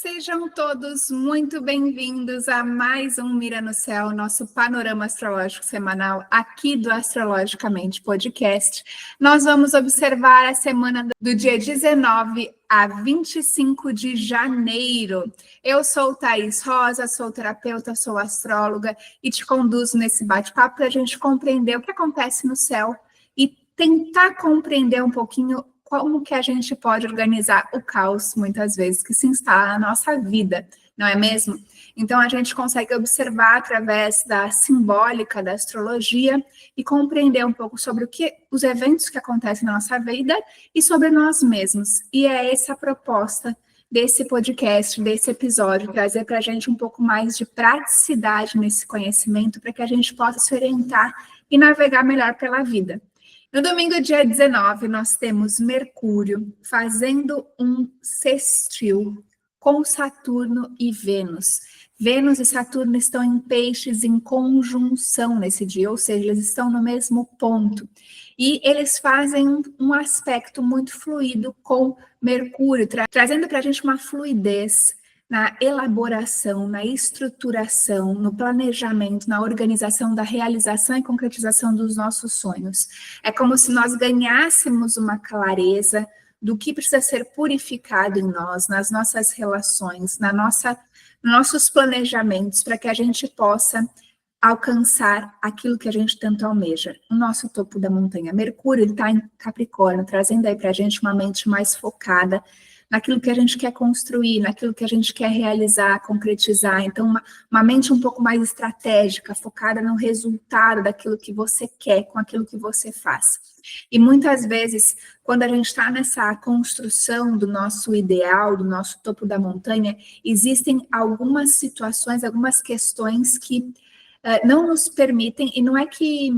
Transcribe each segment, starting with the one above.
Sejam todos muito bem-vindos a mais um Mira no Céu, nosso panorama astrológico semanal aqui do Astrologicamente Podcast. Nós vamos observar a semana do dia 19 a 25 de janeiro. Eu sou Thaís Rosa, sou terapeuta, sou astróloga e te conduzo nesse bate-papo para a gente compreender o que acontece no céu e tentar compreender um pouquinho como que a gente pode organizar o caos, muitas vezes, que se instala na nossa vida, não é mesmo? Então, a gente consegue observar através da simbólica da astrologia e compreender um pouco sobre os eventos que acontecem na nossa vida e sobre nós mesmos. E é essa a proposta desse podcast, desse episódio, trazer para a gente um pouco mais de praticidade nesse conhecimento, para que a gente possa se orientar e navegar melhor pela vida. No domingo, dia 19, nós temos Mercúrio fazendo um sextil com Saturno e Vênus. Vênus e Saturno estão em Peixes em conjunção nesse dia, ou seja, eles estão no mesmo ponto. E eles fazem um aspecto muito fluido com Mercúrio, trazendo para a gente uma fluidez na elaboração, na estruturação, no planejamento, na organização da realização e concretização dos nossos sonhos. É como se nós ganhássemos uma clareza do que precisa ser purificado em nós, nas nossas relações, nos nossos planejamentos, para que a gente possa alcançar aquilo que a gente tanto almeja. O nosso topo da montanha, Mercúrio, está em Capricórnio, trazendo aí para a gente uma mente mais focada naquilo que a gente quer construir, naquilo que a gente quer realizar, concretizar. Então, uma mente um pouco mais estratégica, focada no resultado daquilo que você quer, com aquilo que você faz. E muitas vezes, quando a gente está nessa construção do nosso ideal, do nosso topo da montanha, existem algumas situações, algumas questões que não nos permitem, e não é que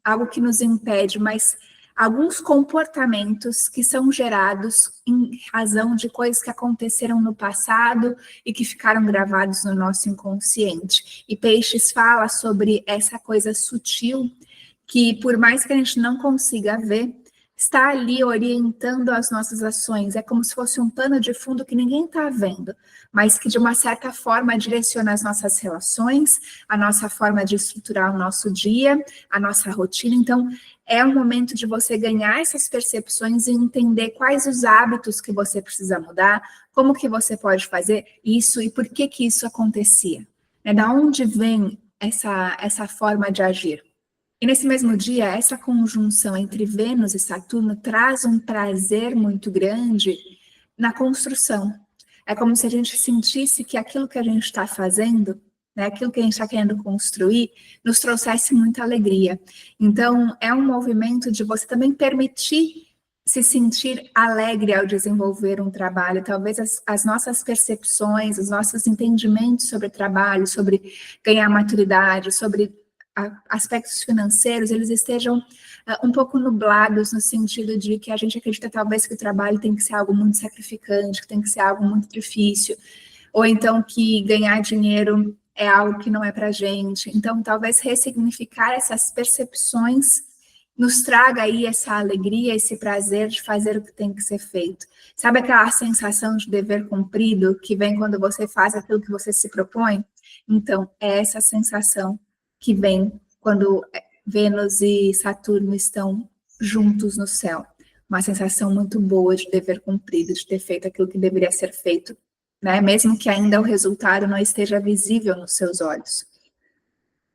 algo que nos impede, mas alguns comportamentos que são gerados em razão de coisas que aconteceram no passado e que ficaram gravados no nosso inconsciente. E Peixes fala sobre essa coisa sutil que, por mais que a gente não consiga ver, está ali orientando as nossas ações. É como se fosse um pano de fundo que ninguém está vendo, mas que de uma certa forma direciona as nossas relações, a nossa forma de estruturar o nosso dia, a nossa rotina. Então, é um momento de você ganhar essas percepções e entender quais os hábitos que você precisa mudar, como que você pode fazer isso e por que isso acontecia. Da onde vem essa forma de agir? E nesse mesmo dia, essa conjunção entre Vênus e Saturno traz um prazer muito grande na construção. É como se a gente sentisse que aquilo que a gente está fazendo, aquilo que a gente está querendo construir, nos trouxesse muita alegria. Então, é um movimento de você também permitir se sentir alegre ao desenvolver um trabalho. Talvez as nossas percepções, os nossos entendimentos sobre trabalho, sobre ganhar maturidade, sobre aspectos financeiros, eles estejam um pouco nublados no sentido de que a gente acredita talvez que o trabalho tem que ser algo muito sacrificante, que tem que ser algo muito difícil, ou então que ganhar dinheiro é algo que não é para a gente. Então, talvez ressignificar essas percepções nos traga aí essa alegria, esse prazer de fazer o que tem que ser feito. Sabe aquela sensação de dever cumprido que vem quando você faz aquilo que você se propõe? Então, é essa sensação que vem quando Vênus e Saturno estão juntos no céu. Uma sensação muito boa de dever cumprido, de ter feito aquilo que deveria ser feito, mesmo que ainda o resultado não esteja visível nos seus olhos.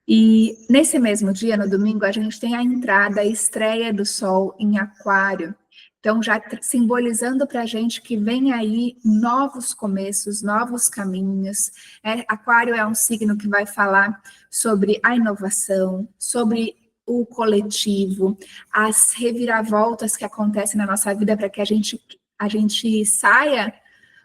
E nesse mesmo dia, no domingo, a gente tem a entrada, a estreia do Sol em Aquário. Então, já simbolizando para a gente que vem aí novos começos, novos caminhos. Aquário é um signo que vai falar sobre a inovação, sobre o coletivo, as reviravoltas que acontecem na nossa vida para que a gente saia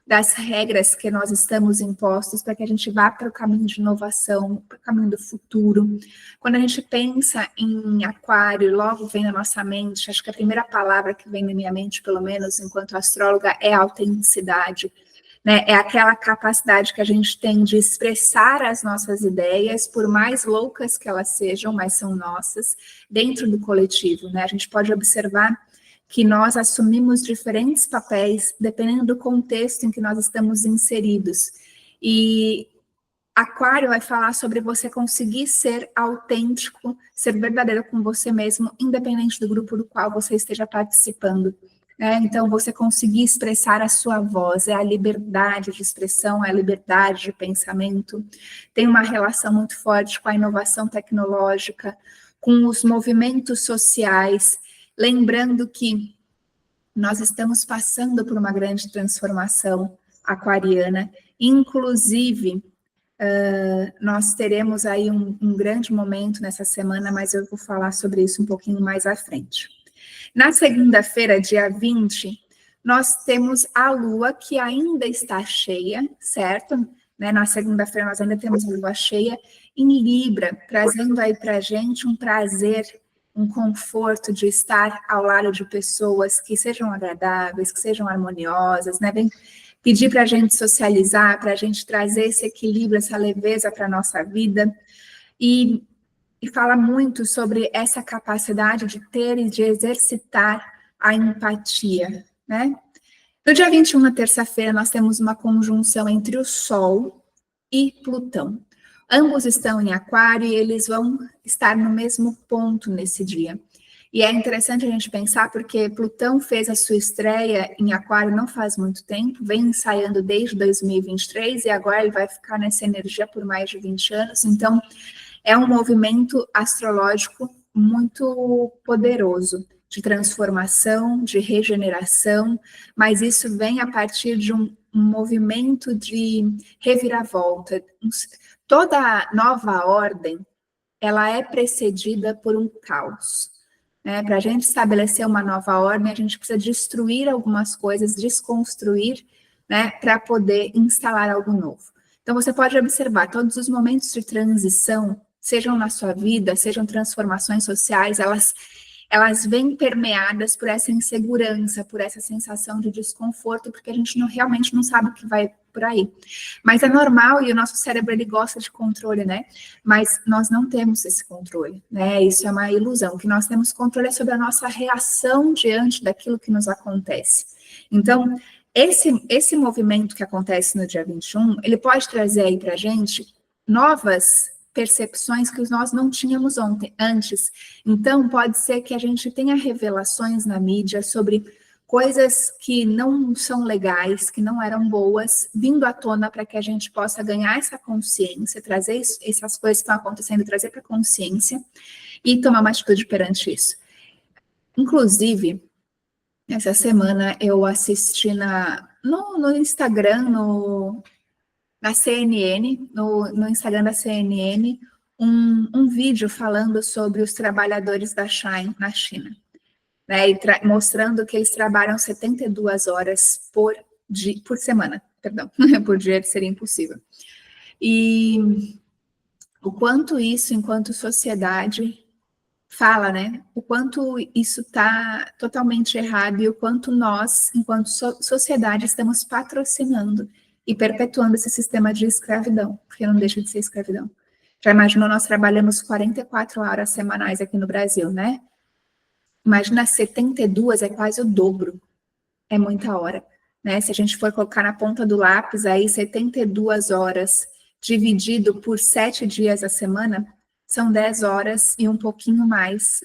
das regras que nós estamos impostos, para que a gente vá para o caminho de inovação, para o caminho do futuro. Quando a gente pensa em Aquário, logo vem na nossa mente, acho que a primeira palavra que vem na minha mente, pelo menos enquanto astróloga, é autenticidade. É aquela capacidade que a gente tem de expressar as nossas ideias, por mais loucas que elas sejam, mas são nossas, dentro do coletivo. A gente pode observar que nós assumimos diferentes papéis dependendo do contexto em que nós estamos inseridos. E Aquário vai falar sobre você conseguir ser autêntico, ser verdadeiro com você mesmo, independente do grupo do qual você esteja participando. Então, você conseguir expressar a sua voz, é a liberdade de expressão, é a liberdade de pensamento. Tem uma relação muito forte com a inovação tecnológica, com os movimentos sociais, lembrando que nós estamos passando por uma grande transformação aquariana, inclusive nós teremos aí um grande momento nessa semana, mas eu vou falar sobre isso um pouquinho mais à frente. Na segunda-feira, dia 20, nós temos a Lua, que ainda está cheia, certo? Na segunda-feira nós ainda temos a Lua cheia em Libra, trazendo aí para a gente um prazer, um conforto de estar ao lado de pessoas que sejam agradáveis, que sejam harmoniosas, Bem, pedir para a gente socializar, para a gente trazer esse equilíbrio, essa leveza para a nossa vida, e fala muito sobre essa capacidade de ter e de exercitar a empatia, No dia 21, na terça-feira, nós temos uma conjunção entre o Sol e Plutão. Ambos estão em Aquário e eles vão estar no mesmo ponto nesse dia. E é interessante a gente pensar porque Plutão fez a sua estreia em Aquário não faz muito tempo, vem ensaiando desde 2023 e agora ele vai ficar nessa energia por mais de 20 anos. Então, é um movimento astrológico muito poderoso, de transformação, de regeneração, mas isso vem a partir de um movimento de reviravolta. Toda nova ordem, ela é precedida por um caos. Para a gente estabelecer uma nova ordem, a gente precisa destruir algumas coisas, desconstruir, para poder instalar algo novo. Então, você pode observar, todos os momentos de transição, sejam na sua vida, sejam transformações sociais, elas vêm permeadas por essa insegurança, por essa sensação de desconforto, porque a gente realmente não sabe o que vai por aí. Mas é normal e o nosso cérebro ele gosta de controle, Mas nós não temos esse controle, Isso é uma ilusão. O que nós temos controle é sobre a nossa reação diante daquilo que nos acontece. Então, esse movimento que acontece no dia 21, ele pode trazer aí para a gente novas percepções que nós não tínhamos antes. Então, pode ser que a gente tenha revelações na mídia sobre coisas que não são legais, que não eram boas, vindo à tona para que a gente possa ganhar essa consciência, trazer essas coisas que estão acontecendo, trazer para a consciência e tomar uma atitude perante isso. Inclusive, essa semana eu assisti no Instagram, na CNN, no Instagram da CNN, um vídeo falando sobre os trabalhadores da Shine na China, e mostrando que eles trabalham 72 horas por semana, perdão, por dia seria impossível. E o quanto isso, enquanto sociedade, fala, o quanto isso está totalmente errado e o quanto nós, enquanto sociedade, estamos patrocinando e perpetuando esse sistema de escravidão, porque não deixa de ser escravidão. Já imaginou, nós trabalhamos 44 horas semanais aqui no Brasil, Imagina 72, é quase o dobro. É muita hora, Se a gente for colocar na ponta do lápis, aí 72 horas dividido por 7 dias a semana, são 10 horas e um pouquinho mais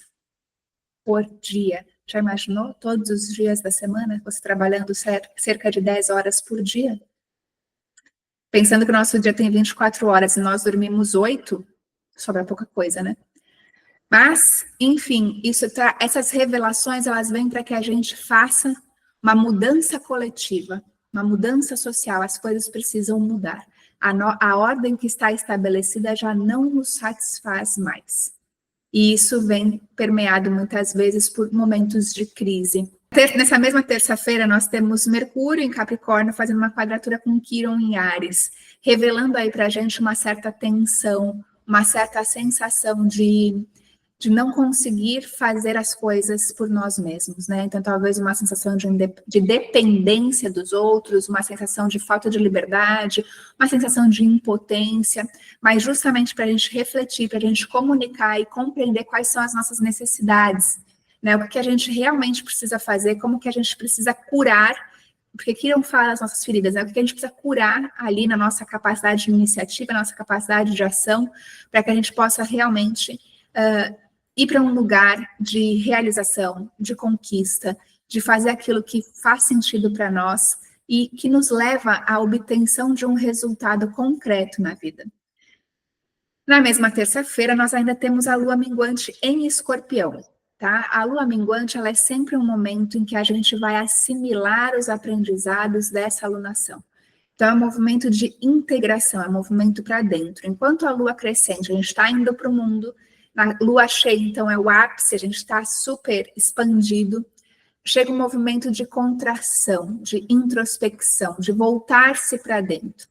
por dia. Já imaginou? Todos os dias da semana, você trabalhando cerca de 10 horas por dia? Pensando que o nosso dia tem 24 horas e nós dormimos 8, sobra pouca coisa, Mas, enfim, essas revelações, elas vêm para que a gente faça uma mudança coletiva, uma mudança social. As coisas precisam mudar. A ordem que está estabelecida já não nos satisfaz mais. E isso vem permeado muitas vezes por momentos de crise. Nessa mesma terça-feira, nós temos Mercúrio em Capricórnio fazendo uma quadratura com Quirón em Áries, revelando aí para a gente uma certa tensão, uma certa sensação de não conseguir fazer as coisas por nós mesmos, Então, talvez uma sensação de dependência dos outros, uma sensação de falta de liberdade, uma sensação de impotência, mas justamente para a gente refletir, para a gente comunicar e compreender quais são as nossas necessidades, né? O que a gente realmente precisa fazer, como que a gente precisa curar, porque aqui não fala das nossas feridas, né? O que a gente precisa curar ali na nossa capacidade de iniciativa, na nossa capacidade de ação, para que a gente possa realmente ir para um lugar de realização, de conquista, de fazer aquilo que faz sentido para nós e que nos leva à obtenção de um resultado concreto na vida. Na mesma terça-feira, nós ainda temos a lua minguante em Escorpião, tá? A lua minguante, ela é sempre um momento em que a gente vai assimilar os aprendizados dessa alunação. Então, é um movimento de integração, é um movimento para dentro. Enquanto a lua crescente, a gente está indo para o mundo, na lua cheia, então, é o ápice, a gente está super expandido. Chega um movimento de contração, de introspecção, de voltar-se para dentro.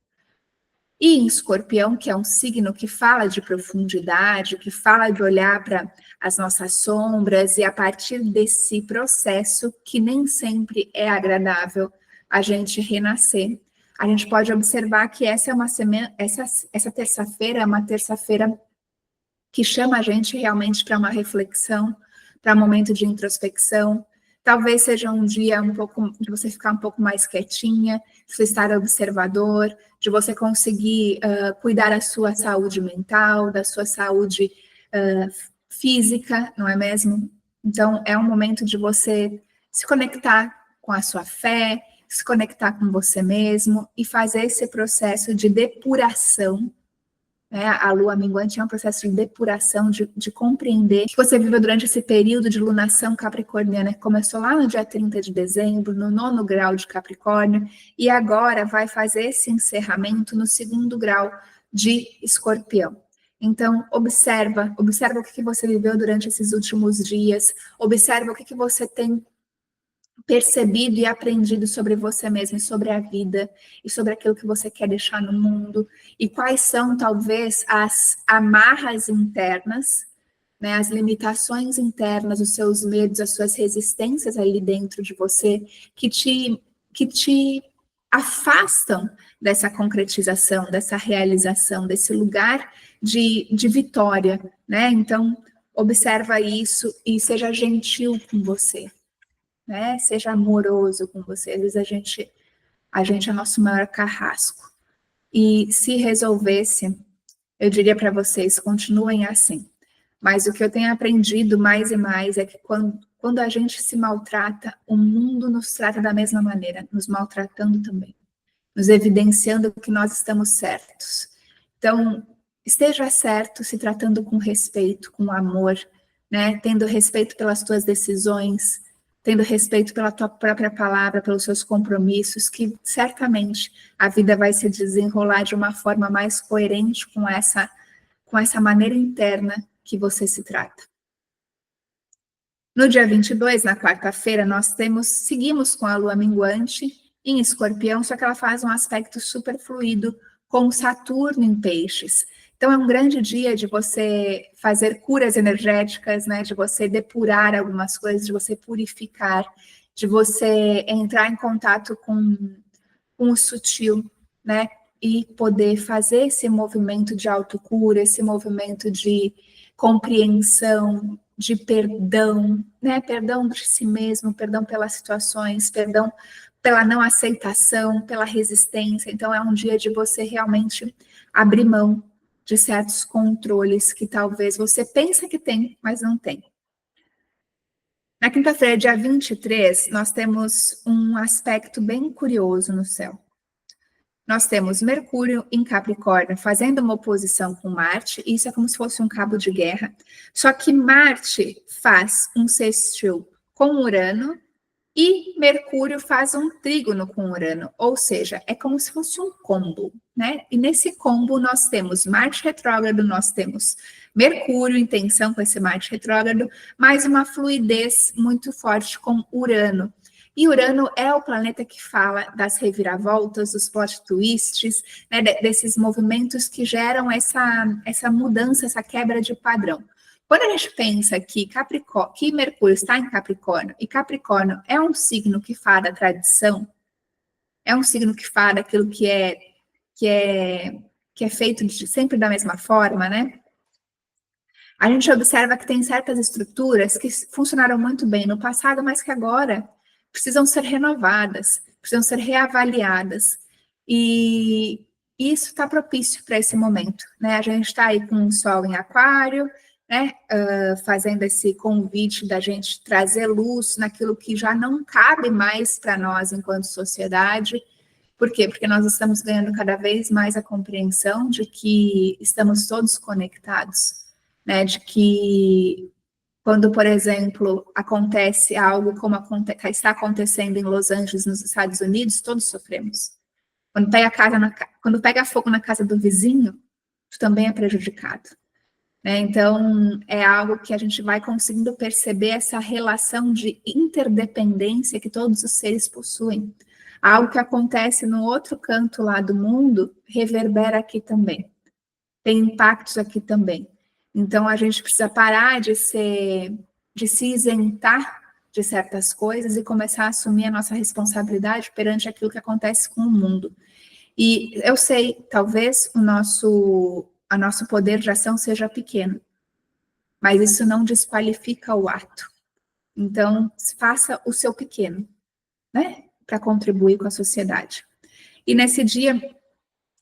E em Escorpião, que é um signo que fala de profundidade, que fala de olhar para as nossas sombras, e a partir desse processo, que nem sempre é agradável a gente renascer, a gente pode observar que essa é uma semana, essa terça-feira é uma terça-feira que chama a gente realmente para uma reflexão, para um momento de introspecção. Talvez seja um dia um pouco de você ficar um pouco mais quietinha, de você estar observador, de você conseguir cuidar da sua saúde mental, da sua saúde física, não é mesmo? Então, é um momento de você se conectar com a sua fé, se conectar com você mesmo e fazer esse processo de depuração, né? A lua minguante é um processo de depuração, de compreender que você viveu durante esse período de lunação capricorniana, que começou lá no dia 30 de dezembro, no 9º grau de Capricórnio, e agora vai fazer esse encerramento no 2º grau de Escorpião. Então, observa o que você viveu durante esses últimos dias, observa o que você tem percebido e aprendido sobre você mesmo e sobre a vida e sobre aquilo que você quer deixar no mundo e quais são talvez as amarras internas, né, as limitações internas, os seus medos, as suas resistências ali dentro de você que te afastam dessa concretização, dessa realização, desse lugar de vitória, né? Então, observa isso e seja gentil com você, né? Seja amoroso com você. Às vezes a gente é nosso maior carrasco. E se resolvesse, eu diria para vocês, continuem assim. Mas o que eu tenho aprendido mais e mais é que quando a gente se maltrata, o mundo nos trata da mesma maneira, nos maltratando também, nos evidenciando que nós estamos certos. Então, esteja certo, se tratando com respeito, com amor, né? Tendo respeito pelas tuas decisões, tendo respeito pela tua própria palavra, pelos seus compromissos, que certamente a vida vai se desenrolar de uma forma mais coerente com essa maneira interna que você se trata. No dia 22, na quarta-feira, nós seguimos com a lua minguante em Escorpião, só que ela faz um aspecto super fluido com Saturno em Peixes. Então, é um grande dia de você fazer curas energéticas, né? De você depurar algumas coisas, de você purificar, de você entrar em contato com o sutil, né? E poder fazer esse movimento de autocura, esse movimento de compreensão, de perdão, né? Perdão de si mesmo, perdão pelas situações, perdão pela não aceitação, pela resistência. Então, é um dia de você realmente abrir mão de certos controles que talvez você pensa que tem, mas não tem. Na quinta-feira, dia 23, nós temos um aspecto bem curioso no céu. Nós temos Mercúrio em Capricórnio fazendo uma oposição com Marte, e isso é como se fosse um cabo de guerra. Só que Marte faz um sextil com Urano e Mercúrio faz um trígono com Urano, ou seja, é como se fosse um combo, né? E nesse combo nós temos Marte retrógrado, nós temos Mercúrio em tensão com esse Marte retrógrado, mais uma fluidez muito forte com Urano. E Urano é o planeta que fala das reviravoltas, dos plot twists, né, desses movimentos que geram essa mudança, essa quebra de padrão. Quando a gente pensa que Mercúrio está em Capricórnio, e Capricórnio é um signo que fala da tradição, é um signo que fala daquilo que é feito sempre da mesma forma, né? A gente observa que tem certas estruturas que funcionaram muito bem no passado, mas que agora precisam ser renovadas, precisam ser reavaliadas. E isso está propício para esse momento, né? A gente está aí com o Sol em Aquário, né? Fazendo esse convite da gente trazer luz naquilo que já não cabe mais para nós enquanto sociedade. Por quê? Porque nós estamos ganhando cada vez mais a compreensão de que estamos todos conectados, né? De que quando, por exemplo, acontece algo como está acontecendo em Los Angeles, nos Estados Unidos, todos sofremos. Quando pega fogo na casa do vizinho, tu também é prejudicado. Né? Então, é algo que a gente vai conseguindo perceber essa relação de interdependência que todos os seres possuem. Algo que acontece no outro canto lá do mundo, reverbera aqui também. Tem impactos aqui também. Então, a gente precisa parar de se isentar de certas coisas e começar a assumir a nossa responsabilidade perante aquilo que acontece com o mundo. E eu sei, talvez o nosso poder de ação seja pequeno, mas isso não desqualifica o ato. Então, faça o seu pequeno, né? Para contribuir com a sociedade. E nesse dia,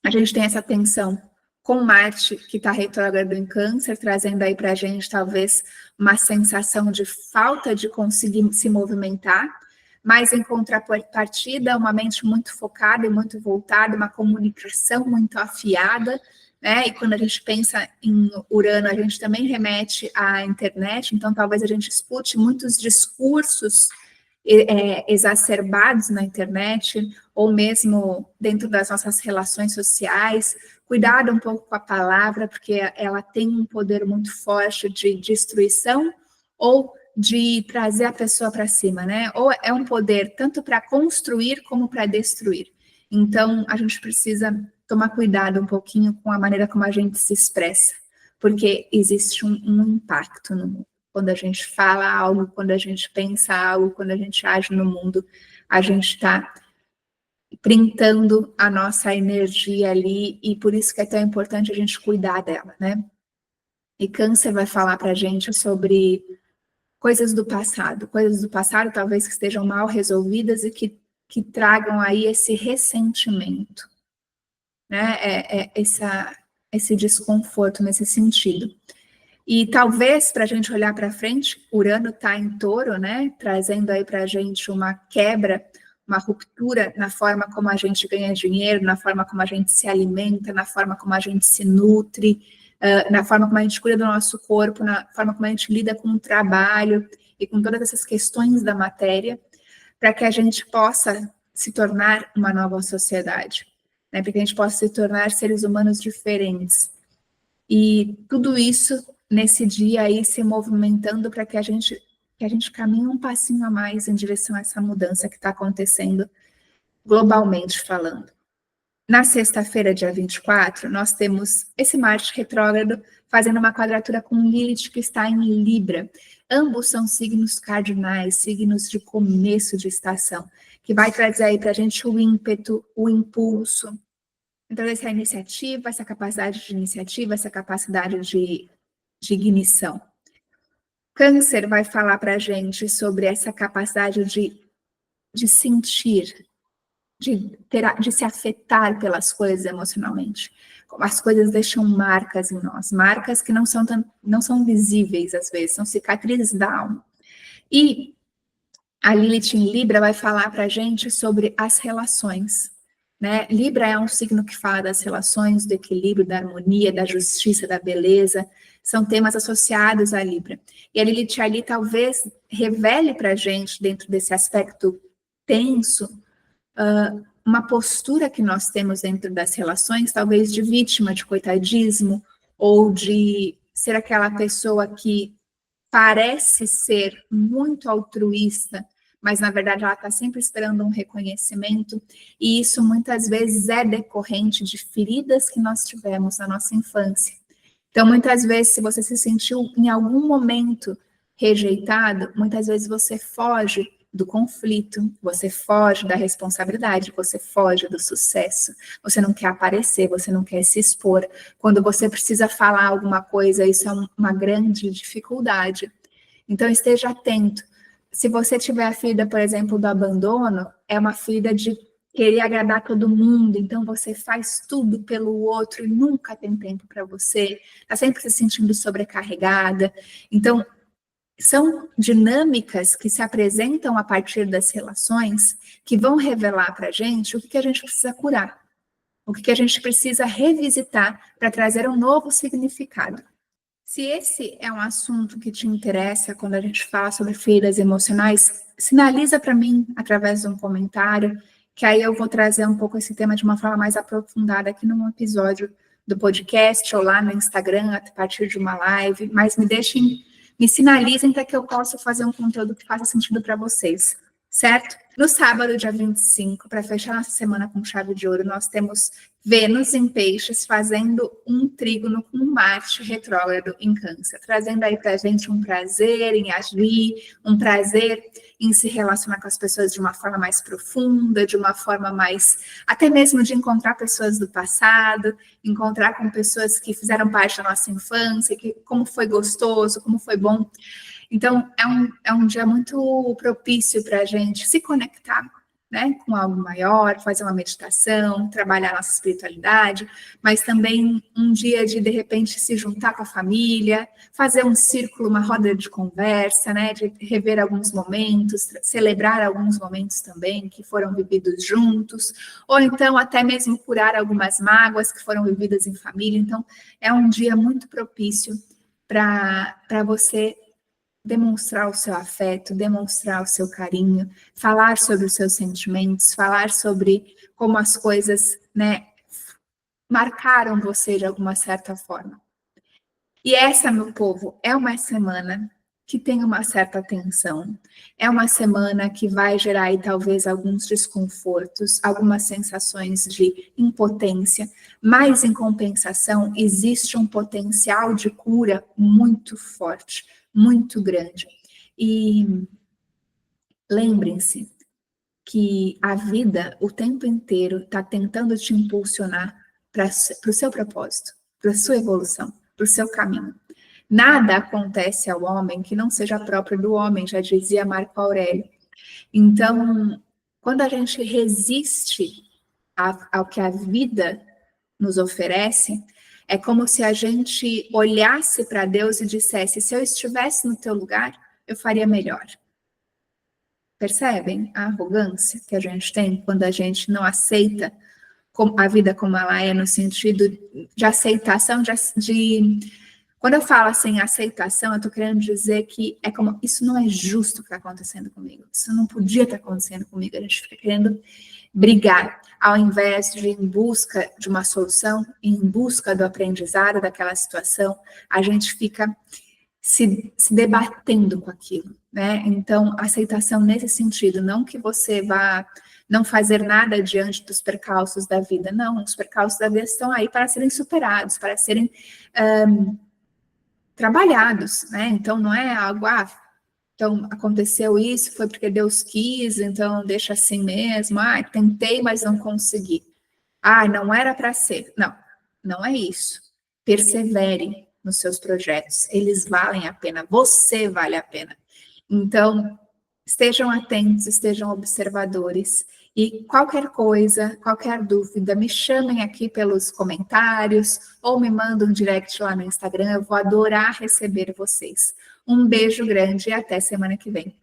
a gente tem essa tensão com Marte, que está retrógrado em Câncer, trazendo aí para a gente, talvez, uma sensação de falta de conseguir se movimentar, mas em contrapartida, uma mente muito focada e muito voltada, uma comunicação muito afiada, né? E quando a gente pensa em Urano, a gente também remete à internet, então talvez a gente escute muitos discursos exacerbados na internet, ou mesmo dentro das nossas relações sociais. Cuidado um pouco com a palavra, porque ela tem um poder muito forte de destruição ou de trazer a pessoa para cima, né? Ou é um poder tanto para construir como para destruir. Então, a gente precisa tomar cuidado um pouquinho com a maneira como a gente se expressa, porque existe um impacto no mundo. Quando a gente fala algo, quando a gente pensa algo, quando a gente age no mundo, a gente está printando a nossa energia ali, e por isso que é tão importante a gente cuidar dela, né? E Câncer vai falar para a gente sobre coisas do passado talvez que estejam mal resolvidas e que tragam aí esse ressentimento, né? Esse desconforto nesse sentido. E talvez, para a gente olhar para frente, Urano está em Touro, né? Trazendo aí para a gente uma quebra, uma ruptura na forma como a gente ganha dinheiro, na forma como a gente se alimenta, na forma como a gente se nutre, na forma como a gente cuida do nosso corpo, na forma como a gente lida com o trabalho e com todas essas questões da matéria, para que a gente possa se tornar uma nova sociedade, né? Para que a gente possa se tornar seres humanos diferentes. E tudo isso nesse dia aí se movimentando para que a gente caminhe um passinho a mais em direção a essa mudança que está acontecendo globalmente falando. Na sexta-feira, dia 24, nós temos esse Marte retrógrado fazendo uma quadratura com Lilith, que está em Libra. Ambos são signos cardinais, signos de começo de estação, que vai trazer aí para a gente o ímpeto, o impulso. Então, essa iniciativa, essa capacidade de iniciativa, essa capacidade de ignição. Câncer vai falar para a gente sobre essa capacidade de sentir, de se afetar pelas coisas emocionalmente. As coisas deixam marcas em nós, marcas que não são visíveis às vezes, são cicatrizes da alma. E a Lilith em Libra vai falar para a gente sobre as relações, né? Libra é um signo que fala das relações, do equilíbrio, da harmonia, da justiça, da beleza, são temas associados à Libra. E a Lilith ali talvez revele para a gente, dentro desse aspecto tenso, uma postura que nós temos dentro das relações, talvez de vítima, de coitadismo, ou de ser aquela pessoa que parece ser muito altruísta, mas na verdade ela está sempre esperando um reconhecimento, e isso muitas vezes é decorrente de feridas que nós tivemos na nossa infância. Então, muitas vezes, se você se sentiu em algum momento rejeitado, muitas vezes você foge do conflito, você foge da responsabilidade, você foge do sucesso, você não quer aparecer, você não quer se expor. Quando você precisa falar alguma coisa, isso é uma grande dificuldade. Então, esteja atento. Se você tiver a ferida, por exemplo, do abandono, é uma ferida de querer agradar todo mundo, então você faz tudo pelo outro e nunca tem tempo para você, está sempre se sentindo sobrecarregada. Então, são dinâmicas que se apresentam a partir das relações que vão revelar para a gente o que a gente precisa curar, o que a gente precisa revisitar para trazer um novo significado. Se esse é um assunto que te interessa quando a gente fala sobre feridas emocionais, sinaliza para mim através de um comentário, que aí eu vou trazer um pouco esse tema de uma forma mais aprofundada aqui num episódio do podcast ou lá no Instagram, a partir de uma live, mas me sinalizem para que eu possa fazer um conteúdo que faça sentido para vocês, certo? No sábado, dia 25, para fechar nossa semana com chave de ouro, nós temos Vênus em Peixes fazendo um trígono com Marte retrógrado em Câncer, trazendo aí para a gente um prazer em agir, um prazer em se relacionar com as pessoas de uma forma mais profunda, de uma forma mais, até mesmo de encontrar pessoas do passado, encontrar com pessoas que fizeram parte da nossa infância, que como foi gostoso, como foi bom. Então, é um dia muito propício para a gente se conectar, né, com algo maior, fazer uma meditação, trabalhar nossa espiritualidade, mas também um dia de repente, se juntar com a família, fazer um círculo, uma roda de conversa, né, de rever alguns momentos, celebrar alguns momentos também que foram vividos juntos, ou então até mesmo curar algumas mágoas que foram vividas em família. Então, é um dia muito propício para você demonstrar o seu afeto, demonstrar o seu carinho, falar sobre os seus sentimentos, falar sobre como as coisas, né, marcaram você de alguma certa forma. E essa, meu povo, é uma semana que tem uma certa tensão. É uma semana que vai gerar aí talvez alguns desconfortos, algumas sensações de impotência, mas em compensação existe um potencial de cura muito forte, muito grande. E lembrem-se que a vida o tempo inteiro está tentando te impulsionar para o seu propósito, para a sua evolução, para o seu caminho. Nada acontece ao homem que não seja próprio do homem, já dizia Marco Aurélio. Então, quando a gente resiste ao que a vida nos oferece, é como se a gente olhasse para Deus e dissesse: se eu estivesse no teu lugar, eu faria melhor. Percebem a arrogância que a gente tem quando a gente não aceita a vida como ela é, no sentido de aceitação, quando eu falo assim, aceitação, eu estou querendo dizer que é como, isso não é justo o que está acontecendo comigo, isso não podia estar acontecendo comigo, a gente fica querendo brigar, ao invés de ir em busca de uma solução, em busca do aprendizado daquela situação, a gente fica se debatendo com aquilo, né? Então, aceitação nesse sentido, não que você vá não fazer nada diante dos percalços da vida, não, os percalços da vida estão aí para serem superados, para serem trabalhados, né? Então, não é algo, então aconteceu isso, foi porque Deus quis, então deixa assim mesmo, tentei, mas não consegui. Não era para ser. Não, não é isso. Persevere nos seus projetos, eles valem a pena, você vale a pena. Então, estejam atentos, estejam observadores, e qualquer coisa, qualquer dúvida, me chamem aqui pelos comentários, ou me mandem um direct lá no Instagram, eu vou adorar receber vocês. Um beijo grande e até semana que vem.